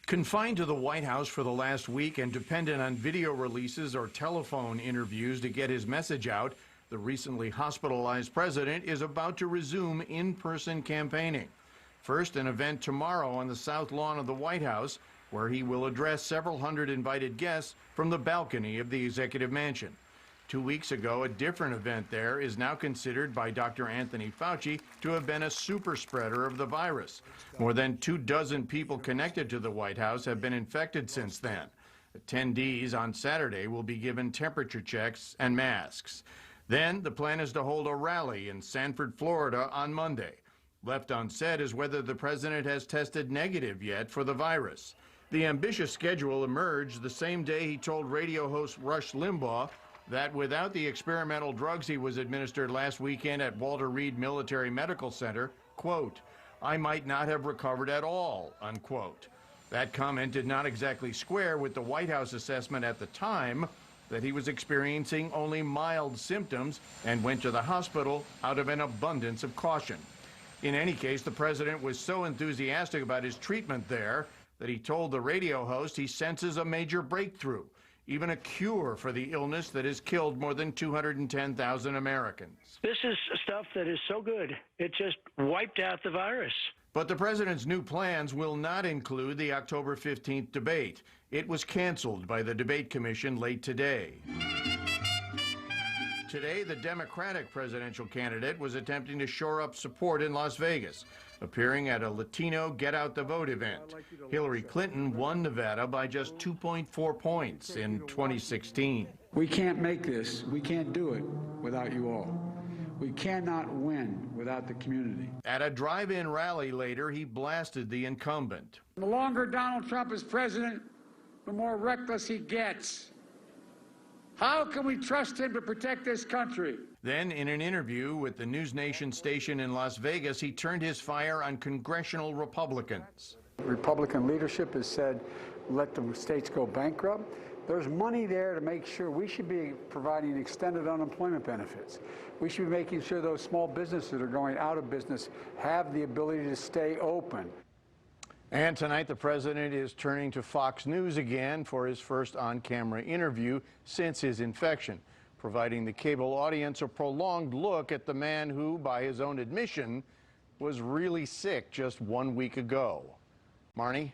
Confined to the White House for the last week and dependent on video releases or telephone interviews to get his message out, the recently hospitalized president is about to resume in-person campaigning. First, an event tomorrow on the South Lawn of the White House, where he will address several hundred invited guests from the balcony of the executive mansion. 2 weeks ago, a different event there is now considered by Dr. Anthony Fauci to have been a super spreader of the virus. More than 24 people connected to the White House have been infected since then. Attendees on Saturday will be given temperature checks and masks. Then the plan is to hold a rally in Sanford, Florida on Monday. Left unsaid is whether the president has tested negative yet for the virus. The ambitious schedule emerged the same day he told radio host Rush Limbaugh that without the experimental drugs he was administered last weekend at Walter Reed Military Medical Center, quote, I might not have recovered at all, unquote. That comment did not exactly square with the White House assessment at the time that he was experiencing only mild symptoms and went to the hospital out of an abundance of caution. In any case, the president was so enthusiastic about his treatment there that he told the radio host he senses a major breakthrough, even a cure for the illness that has killed more than 210,000 Americans. This is stuff that is so good, it just wiped out the virus. But the president's new plans will not include the October 15th debate. It was canceled by the debate commission late today. Today, the Democratic presidential candidate was attempting to shore up support in Las Vegas, appearing at a Latino Get Out the Vote event. Hillary Clinton won Nevada by just 2.4 points in 2016. We can't make this. We can't do it without you all. We cannot win without the community. At a drive-in rally later, he blasted the incumbent. The longer Donald Trump is president, the more reckless he gets. How can we trust him to protect this country? Then, in an interview with the NewsNation station in Las Vegas, he turned his fire on congressional Republicans. Republican leadership has said, let the states go bankrupt. There's money there to make sure we should be providing extended unemployment benefits. We should be making sure those small businesses that are going out of business have the ability to stay open. And tonight, the president is turning to Fox News again for his first on-camera interview since his infection, providing the cable audience a prolonged look at the man who, by his own admission, was really sick just 1 week ago. Marnie?